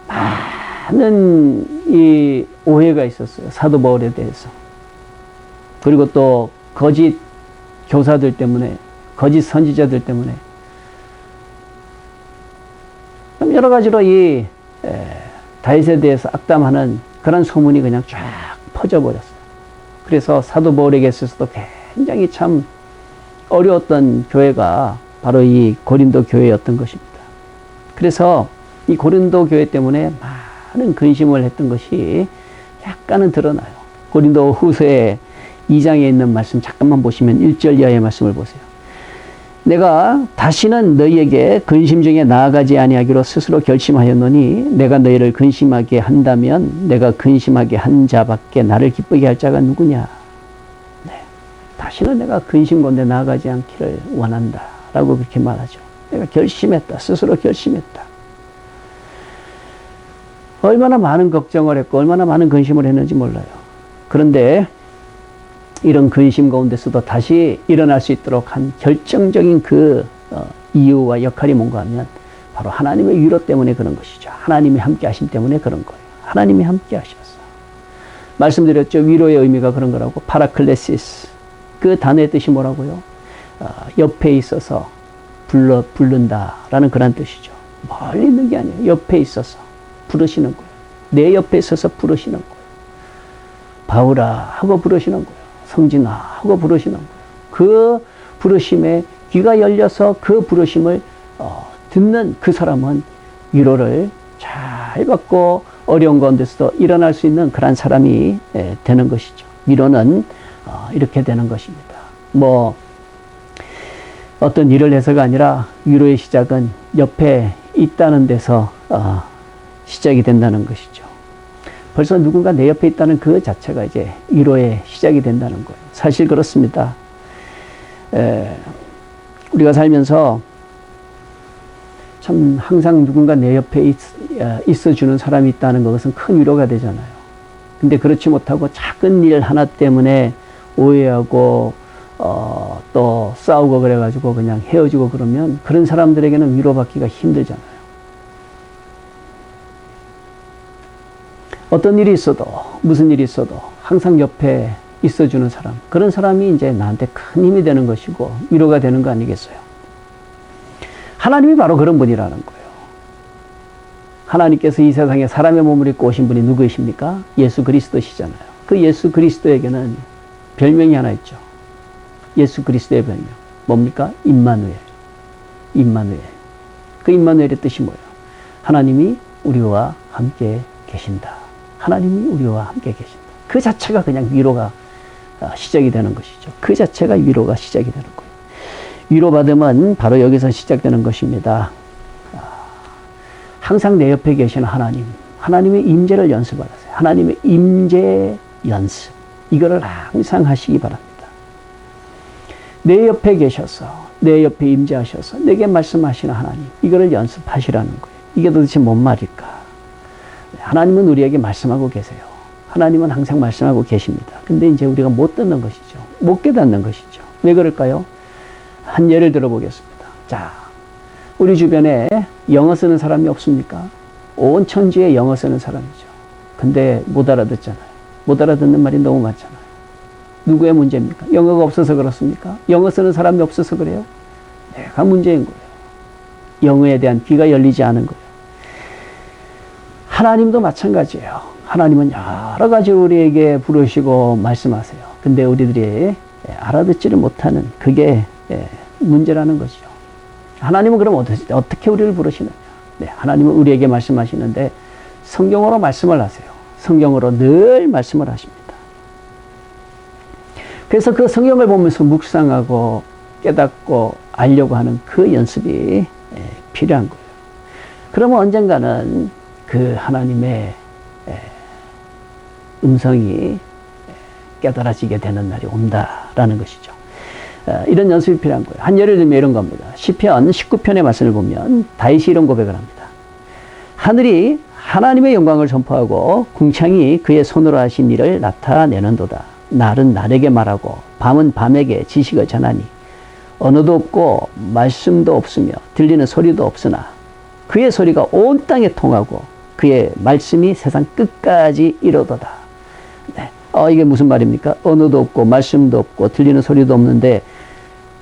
많은 이 오해가 있었어요. 사도 바울에 대해서. 그리고 또 거짓 교사들 때문에, 거짓 선지자들 때문에 여러 가지로 이 다윗에 대해서 악담하는 그런 소문이 그냥 쫙 퍼져버렸어요. 그래서 사도 바울에게 있어서도 굉장히 참 어려웠던 교회가 바로 이 고린도 교회였던 것입니다. 그래서 이 고린도 교회 때문에 많은 근심을 했던 것이 약간은 드러나요. 고린도 후서의 2장에 있는 말씀 잠깐만 보시면 1절 이하의 말씀을 보세요. 내가 다시는 너희에게 근심 중에 나아가지 아니하기로 스스로 결심하였노니, 내가 너희를 근심하게 한다면 내가 근심하게 한 자밖에 나를 기쁘게 할 자가 누구냐. 네. 다시는 내가 근심 가운데 나아가지 않기를 원한다 라고 그렇게 말하죠. 내가 결심했다. 스스로 결심했다. 얼마나 많은 걱정을 했고 얼마나 많은 근심을 했는지 몰라요. 그런데 이런 근심 가운데서도 다시 일어날 수 있도록 한 결정적인 그 이유와 역할이 뭔가 하면 바로 하나님의 위로 때문에 그런 것이죠. 하나님이 함께 하심 때문에 그런 거예요. 하나님이 함께 하셨어. 말씀드렸죠. 위로의 의미가 그런 거라고. 파라클레시스. 그 단어의 뜻이 뭐라고요? 옆에 있어서 부른다라는 그런 뜻이죠. 멀리 있는 게 아니에요. 옆에 있어서 부르시는 거예요. 내 옆에 있어서 부르시는 거예요. 바울아 하고 부르시는 거예요. 성진아 하고 부르시는 거예요. 그 부르심에 귀가 열려서 그 부르심을 듣는 그 사람은 위로를 잘 받고 어려운 가운데서도 일어날 수 있는 그런 사람이 되는 것이죠. 위로는 이렇게 되는 것입니다. 뭐 어떤 일을 해서가 아니라 위로의 시작은 옆에 있다는 데서 시작이 된다는 것이죠. 벌써 누군가 내 옆에 있다는 그 자체가 이제 위로의 시작이 된다는 거예요. 사실 그렇습니다. 우리가 살면서 참 항상 누군가 내 옆에 있어주는 사람이 있다는 것은 큰 위로가 되잖아요. 근데 그렇지 못하고 작은 일 하나 때문에 오해하고 또 싸우고 그래가지고 그냥 헤어지고 그러면 그런 사람들에게는 위로받기가 힘들잖아요. 어떤 일이 있어도 무슨 일이 있어도 항상 옆에 있어주는 사람, 그런 사람이 이제 나한테 큰 힘이 되는 것이고 위로가 되는 거 아니겠어요? 하나님이 바로 그런 분이라는 거예요. 하나님께서 이 세상에 사람의 몸을 입고 오신 분이 누구이십니까? 예수 그리스도시잖아요. 그 예수 그리스도에게는 별명이 하나 있죠. 예수 그리스도의 별명. 뭡니까? 임마누엘. 임마누엘. 그 임마누엘의 뜻이 뭐예요? 하나님이 우리와 함께 계신다. 하나님이 우리와 함께 계신다. 그 자체가 그냥 위로가 시작이 되는 것이죠. 그 자체가 위로가 시작이 되는 거예요. 위로받음은 바로 여기서 시작되는 것입니다. 항상 내 옆에 계신 하나님, 하나님의 임재를 연습하세요. 하나님의 임재 연습. 이거를 항상 하시기 바랍니다. 내 옆에 계셔서, 내 옆에 임재하셔서 내게 말씀하시는 하나님. 이거를 연습하시라는 거예요. 이게 도대체 뭔 말일까? 하나님은 우리에게 말씀하고 계세요. 하나님은 항상 말씀하고 계십니다. 근데 이제 우리가 못 듣는 것이죠. 못 깨닫는 것이죠. 왜 그럴까요? 한 예를 들어보겠습니다. 자, 우리 주변에 영어 쓰는 사람이 없습니까? 온 천지에 영어 쓰는 사람이죠. 근데 못 알아듣잖아요. 못 알아듣는 말이 너무 많잖아요. 누구의 문제입니까? 영어가 없어서 그렇습니까? 영어 쓰는 사람이 없어서 그래요? 내가 문제인 거예요. 영어에 대한 귀가 열리지 않은 거예요. 하나님도 마찬가지예요. 하나님은 여러 가지 우리에게 부르시고 말씀하세요. 근데 우리들이 알아듣지를 못하는 그게 문제라는 것이죠. 하나님은 그럼 어떻게 우리를 부르시느냐? 네, 하나님은 우리에게 말씀하시는데 성경으로 말씀을 하세요. 성경으로 늘 말씀을 하십니다. 그래서 그 성경을 보면서 묵상하고 깨닫고 알려고 하는 그 연습이 필요한 거예요. 그러면 언젠가는 그 하나님의 음성이 깨달아지게 되는 날이 온다라는 것이죠. 이런 연습이 필요한 거예요. 한 예를 들면 이런 겁니다. 시편 19편의 말씀을 보면 다윗이 이런 고백을 합니다. 하늘이 하나님의 영광을 전파하고 궁창이 그의 손으로 하신 일을 나타내는도다. 날은 날에게 말하고 밤은 밤에게 지식을 전하니 언어도 없고 말씀도 없으며 들리는 소리도 없으나 그의 소리가 온 땅에 통하고 그의 말씀이 세상 끝까지 이르도다. 네. 이게 무슨 말입니까? 언어도 없고 말씀도 없고 들리는 소리도 없는데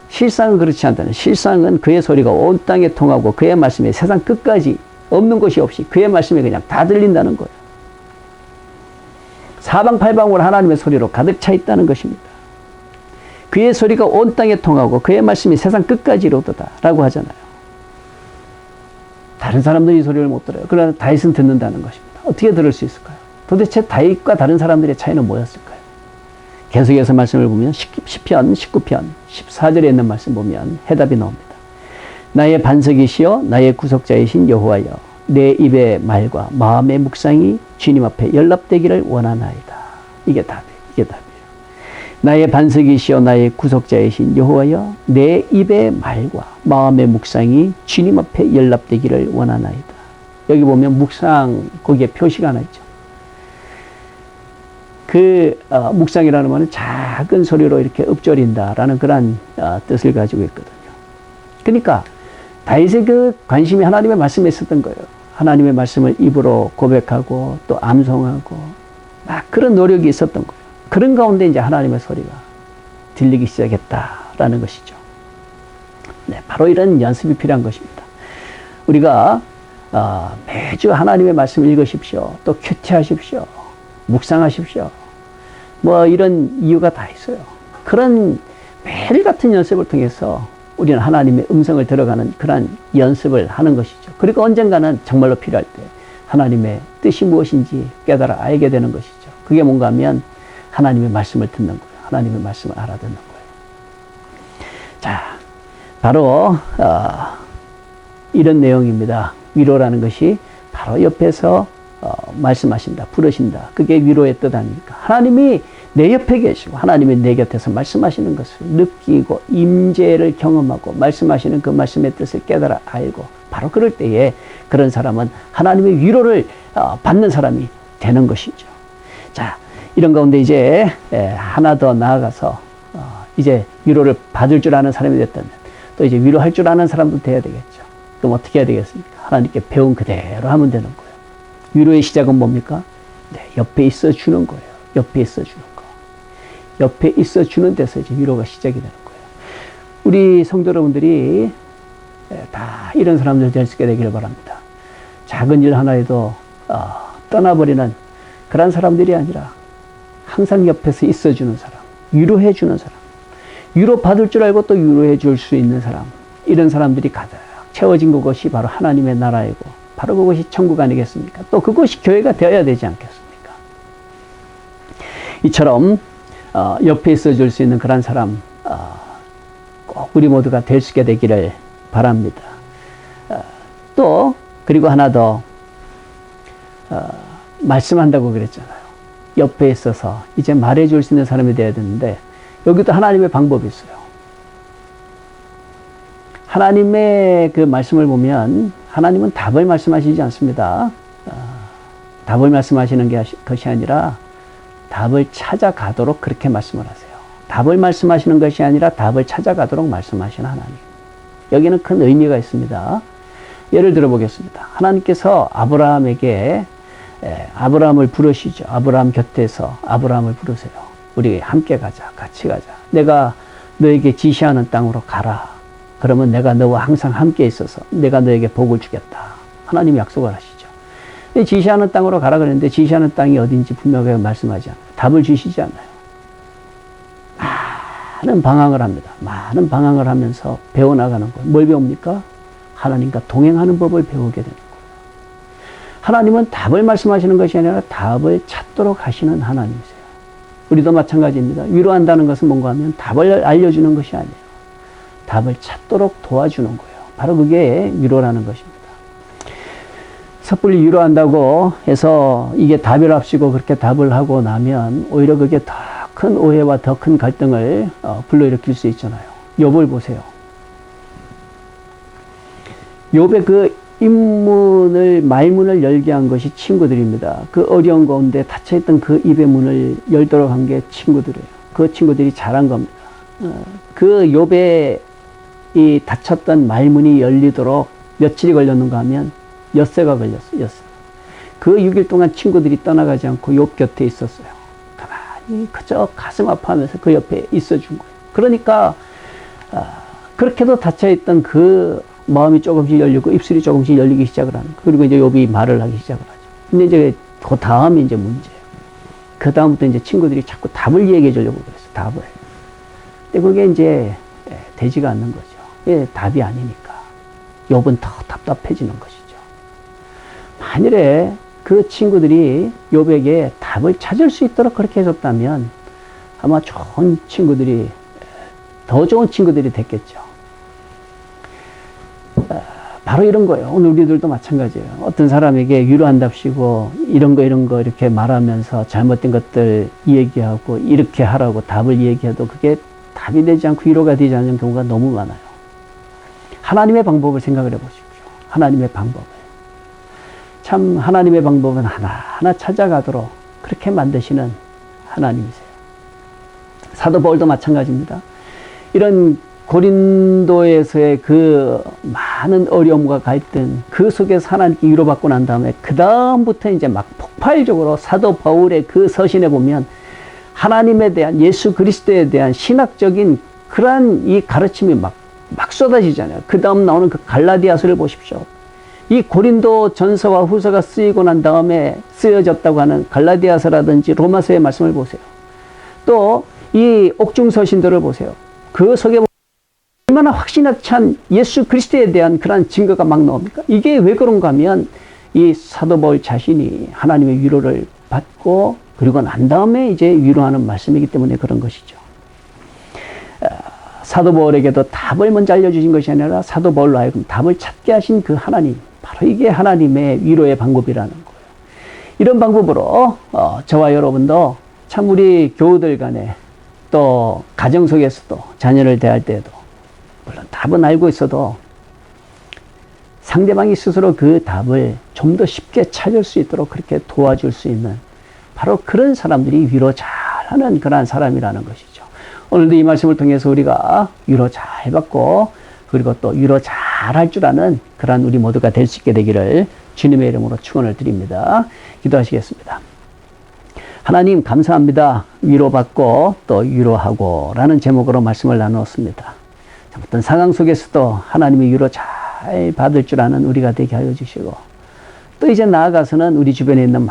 실상은 그렇지 않다는. 실상은 그의 소리가 온 땅에 통하고 그의 말씀이 세상 끝까지 없는 곳이 없이 그의 말씀이 그냥 다 들린다는 거예요. 사방팔방으로 하나님의 소리로 가득 차 있다는 것입니다. 그의 소리가 온 땅에 통하고 그의 말씀이 세상 끝까지 이르도다 라고 하잖아요. 다른 사람들이 이 소리를 못 들어요. 그러나 다윗은 듣는다는 것입니다. 어떻게 들을 수 있을까요? 도대체 다윗과 다른 사람들의 차이는 뭐였을까요? 계속해서 말씀을 보면 시편 19편 14절에 있는 말씀 보면 해답이 나옵니다. 나의 반석이시여 나의 구속자이신 여호와여 내 입의 말과 마음의 묵상이 주님 앞에 연락되기를 원하나이다. 이게 답이에요. 이게 답이에요. 나의 반석이시여 나의 구속자이신 여호와여 내 입의 말과 마음의 묵상이 주님 앞에 연락되기를 원하나이다. 여기 보면 묵상 거기에 표시가 하나 있죠. 묵상이라는 말은 작은 소리로 이렇게 읊조린다라는 그런 뜻을 가지고 있거든요. 그러니까 다윗의 그 관심이 하나님의 말씀에 있었던 거예요. 하나님의 말씀을 입으로 고백하고 또 암송하고 막 그런 노력이 있었던 거예요. 그런 가운데 이제 하나님의 소리가 들리기 시작했다라는 것이죠. 네, 바로 이런 연습이 필요한 것입니다. 우리가 매주 하나님의 말씀을 읽으십시오. 또 큐티하십시오. 묵상하십시오. 뭐 이런 이유가 다 있어요. 그런 매일 같은 연습을 통해서 우리는 하나님의 음성을 들어가는 그런 연습을 하는 것이죠. 그리고 언젠가는 정말로 필요할 때 하나님의 뜻이 무엇인지 깨달아 알게 되는 것이죠. 그게 뭔가 하면 하나님의 말씀을 듣는 거예요. 하나님의 말씀을 알아듣는 거예요. 자, 바로 이런 내용입니다. 위로라는 것이 바로 옆에서 말씀하신다, 부르신다. 그게 위로의 뜻 아닙니까? 하나님이 내 옆에 계시고 하나님이 내 곁에서 말씀하시는 것을 느끼고 임재를 경험하고 말씀하시는 그 말씀의 뜻을 깨달아 알고 바로 그럴 때에 그런 사람은 하나님의 위로를 받는 사람이 되는 것이죠. 자, 이런 가운데 이제 하나 더 나아가서 이제 위로를 받을 줄 아는 사람이 됐다면 또 이제 위로할 줄 아는 사람도 돼야 되겠죠. 그럼 어떻게 해야 되겠습니까? 하나님께 배운 그대로 하면 되는 거예요. 위로의 시작은 뭡니까? 네, 옆에 있어 주는 거예요. 옆에 있어 주는 거. 옆에 있어 주는 데서 이제 위로가 시작이 되는 거예요. 우리 성도 여러분들이 다 이런 사람들 될 수 있게 되기를 바랍니다. 작은 일 하나에도 떠나버리는 그런 사람들이 아니라 항상 옆에서 있어 주는 사람, 위로해 주는 사람, 위로 받을 줄 알고 또 위로해 줄 수 있는 사람, 이런 사람들이 가득 채워진 그것이 바로 하나님의 나라이고 바로 그것이 천국 아니겠습니까? 또 그것이 교회가 되어야 되지 않겠습니까? 이처럼 옆에 있어 줄 수 있는 그런 사람 꼭 우리 모두가 될 수 있게 되기를 바랍니다. 또 그리고 하나 더 말씀한다고 그랬잖아요. 옆에 있어서 이제 말해줄 수 있는 사람이 돼야 되는데 여기도 하나님의 방법이 있어요. 하나님의 그 말씀을 보면 하나님은 답을 말씀하시지 않습니다. 답을 말씀하시는 것이 아니라 답을 찾아가도록 그렇게 말씀을 하세요. 답을 말씀하시는 것이 아니라 답을 찾아가도록 말씀하시는 하나님. 여기는 큰 의미가 있습니다. 예를 들어 보겠습니다. 하나님께서 아브라함에게 아브라함을 부르시죠. 아브라함 곁에서 아브라함을 부르세요. 우리 함께 가자. 같이 가자. 내가 너에게 지시하는 땅으로 가라. 그러면 내가 너와 항상 함께 있어서 내가 너에게 복을 주겠다. 하나님이 약속을 하시죠. 지시하는 땅으로 가라 그랬는데 지시하는 땅이 어딘지 분명하게 말씀하지 않아요. 답을 주시지 않아요. 많은 방황을 합니다. 많은 방황을 하면서 배워나가는 거예요. 뭘 배웁니까? 하나님과 동행하는 법을 배우게 되는 거예요. 하나님은 답을 말씀하시는 것이 아니라 답을 찾도록 하시는 하나님이세요. 우리도 마찬가지입니다. 위로한다는 것은 뭔가 하면 답을 알려주는 것이 아니에요. 답을 찾도록 도와주는 거예요. 바로 그게 위로라는 것입니다. 섣불리 위로한다고 해서 이게 답이랍시고 그렇게 답을 하고 나면 오히려 그게 더 큰 오해와 더 큰 갈등을 불러일으킬 수 있잖아요. 욥을 보세요. 욥의 그 입문을 말문을 열게 한 것이 친구들입니다. 그 어려운 가운데 닫혀있던 그 입의 문을 열도록 한 게 친구들이에요. 그 친구들이 잘한 겁니다. 그 욥의 이 닫혔던 말문이 열리도록 며칠이 걸렸는가 하면 엿새가 걸렸어요. 엿새. 그 6일 동안 친구들이 떠나가지 않고 욥 곁에 있었어요. 가만히 그저 가슴 아파하면서 그 옆에 있어준 거예요. 그러니까 그렇게도 닫혀있던 그 마음이 조금씩 열리고 입술이 조금씩 열리기 시작을 하는 거예요. 그리고 이제 욥이 말을 하기 시작을 하죠. 근데 이제 그 다음이 이제 문제예요. 그 다음부터 이제 친구들이 자꾸 답을 얘기해 주려고 그랬어요. 답을. 근데 그게 이제 되지가 않는 거죠. 예, 답이 아니니까. 욥은 더 답답해지는 것이죠. 만일에 그 친구들이 욥에게 답을 찾을 수 있도록 그렇게 해줬다면 아마 좋은 친구들이, 더 좋은 친구들이 됐겠죠. 바로 이런 거예요. 오늘 우리들도 마찬가지예요. 어떤 사람에게 위로한답시고 이런 거 이렇게 말하면서 잘못된 것들 얘기하고 이렇게 하라고 답을 얘기해도 그게 답이 되지 않고 위로가 되지 않는 경우가 너무 많아요. 하나님의 방법을 생각을 해보십시오. 하나님의 방법을. 참 하나님의 방법은 하나하나 찾아가도록 그렇게 만드시는 하나님이세요. 사도 바울도 마찬가지입니다. 이런 고린도에서의 그 많은 어려움과 갈등, 그 속에서 하나님께 위로받고 난 다음에 그 다음부터 이제 막 폭발적으로 사도 바울의 그 서신에 보면 하나님에 대한, 예수 그리스도에 대한 신학적인 그러한 이 가르침이 막 쏟아지잖아요. 그 다음 나오는 그 갈라디아서를 보십시오. 이 고린도 전서와 후서가 쓰이고 난 다음에 쓰여졌다고 하는 갈라디아서라든지 로마서의 말씀을 보세요. 또 이 옥중서신들을 보세요. 그 속에 얼마나 확신에 찬 예수 그리스도에 대한 그런 증거가 막 나옵니까? 이게 왜 그런가 하면 이 사도 바울 자신이 하나님의 위로를 받고 그리고 난 다음에 이제 위로하는 말씀이기 때문에 그런 것이죠. 사도 바울에게도 답을 먼저 알려주신 것이 아니라 사도 바울로 하여금 답을 찾게 하신 그 하나님, 바로 이게 하나님의 위로의 방법이라는 거예요. 이런 방법으로 저와 여러분도 참 우리 교우들 간에 또 가정 속에서도 자녀를 대할 때에도 물론 답은 알고 있어도 상대방이 스스로 그 답을 좀 더 쉽게 찾을 수 있도록 그렇게 도와줄 수 있는 바로 그런 사람들이 위로 잘하는 그러한 사람이라는 것이죠. 오늘도 이 말씀을 통해서 우리가 위로 잘 받고 그리고 또 위로 잘할 줄 아는 그러한 우리 모두가 될 수 있게 되기를 주님의 이름으로 축원을 드립니다. 기도하시겠습니다. 하나님 감사합니다. 위로받고 또 위로하고 라는 제목으로 말씀을 나누었습니다. 어떤 상황 속에서도 하나님의 위로 잘 받을 줄 아는 우리가 되게 하여 주시고 또 이제 나아가서는 우리 주변에 있는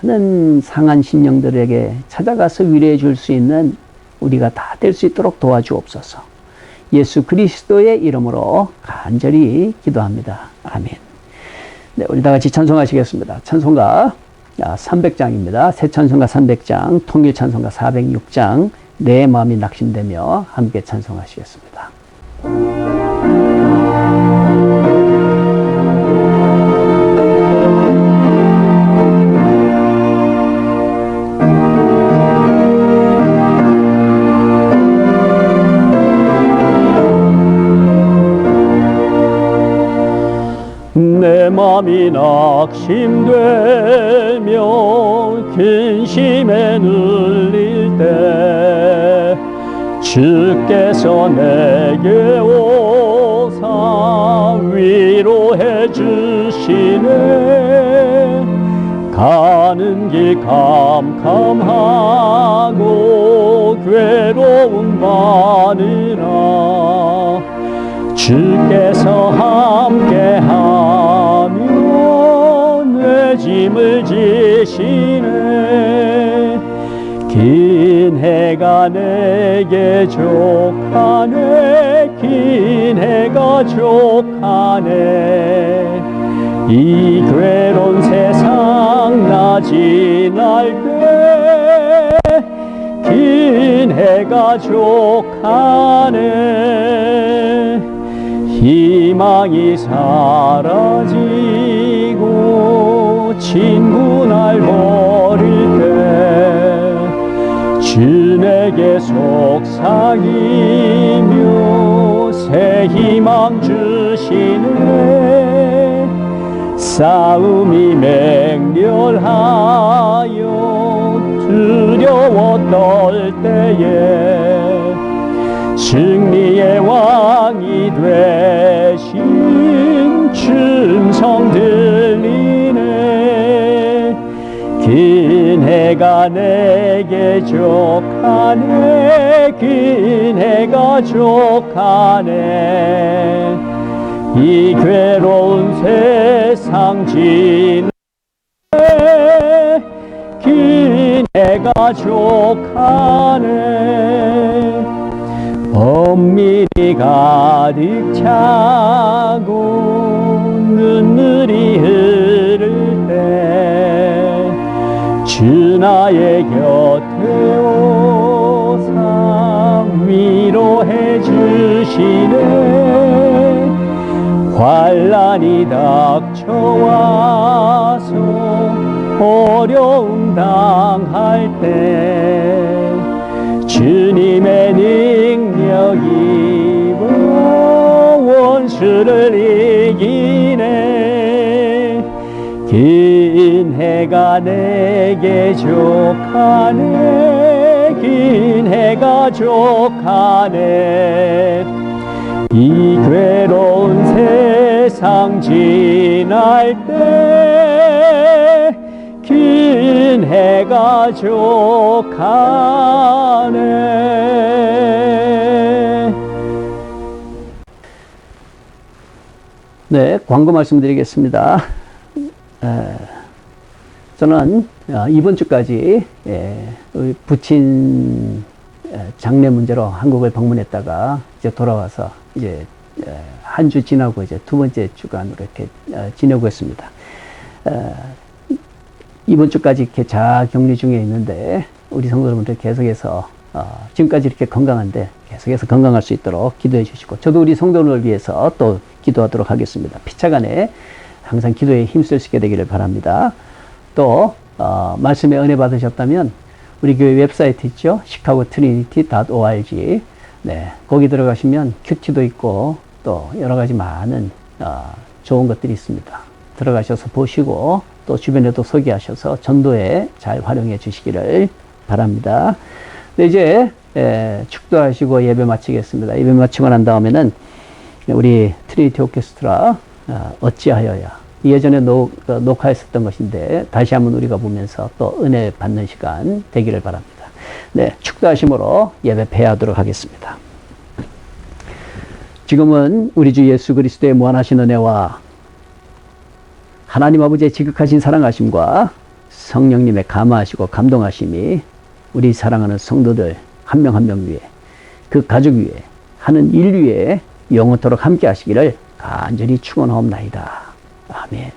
많은 상한 심령들에게 찾아가서 위로해 줄 수 있는 우리가 다 될 수 있도록 도와주옵소서. 예수 그리스도의 이름으로 간절히 기도합니다. 아멘. 네, 우리 다 같이 찬송하시겠습니다. 찬송가 300장입니다. 새 찬송가 300장, 통일 찬송가 406장, 내 마음이 낙심되며 함께 찬송하시겠습니다. 낙심되며 근심에 눌릴 때 주께서 내게 오사 위로해 주시네. 가는 길 캄캄하고 괴로운 마느라 주께서 함께하며 내 짐을 지시네. 긴 해가 내게 족하네. 긴 해가 족하네. 이 괴로운 세상 나 지날 때 긴 해가 족하네. 희망이 사라지고 친구 날 버릴 때 주 내게 속삭이며 새 희망 주시네. 싸움이 맹렬하여 두려워 떨 때에 승리의 왕이 되신 춤성 들리네. 긴 해가 내게 족하네. 긴 해가 족하네. 이 괴로운 세상 지내 긴 해가 족하네. 엄밀히 가득 차고 눈물이 흐를 때 주 나의 곁에 오사 위로해 주시네. 환난이 닥쳐와서 어려움 당할 때 주님의 능력이 원수를 이기네. 긴 해가 내게 족하네. 긴 해가 족하네. 이 괴로운 세상 지날 때 긴 해가 족하네. 네, 광고 말씀드리겠습니다. 저는 이번 주까지 부친 장례 문제로 한국을 방문했다가 이제 돌아와서 이제 한 주 지나고 이제 두 번째 주간으로 이렇게 지내고 있습니다. 이번 주까지 이렇게 잘 격리 중에 있는데 우리 성도들한테 계속해서 지금까지 이렇게 건강한데 계속해서 건강할 수 있도록 기도해 주시고 저도 우리 성도를 위해서 또 기도하도록 하겠습니다. 피차간에 항상 기도에 힘쓸 수 있게 되기를 바랍니다. 또 말씀에 은혜 받으셨다면 우리 교회 웹사이트 있죠? chicago-trinity.org. 네, 거기 들어가시면 큐티도 있고 또 여러 가지 많은 좋은 것들이 있습니다. 들어가셔서 보시고 또 주변에도 소개하셔서 전도에 잘 활용해 주시기를 바랍니다. 네, 이제 축도하시고 예배 마치겠습니다. 예배 마치고 난 다음에는 우리 트리니티 오케스트라 어찌하여야 예전에 녹화했었던 것인데 다시 한번 우리가 보면서 또 은혜 받는 시간 되기를 바랍니다. 네, 축도하심으로 예배 폐하도록 하겠습니다. 지금은 우리 주 예수 그리스도의 무한하신 은혜와 하나님 아버지의 지극하신 사랑하심과 성령님의 감화하시고 감동하심이 우리 사랑하는 성도들 한 명 한 명 위에 그 가족 위에 하는 인류에 영원토록 함께 하시기를 간절히 축원하옵나이다. 아멘.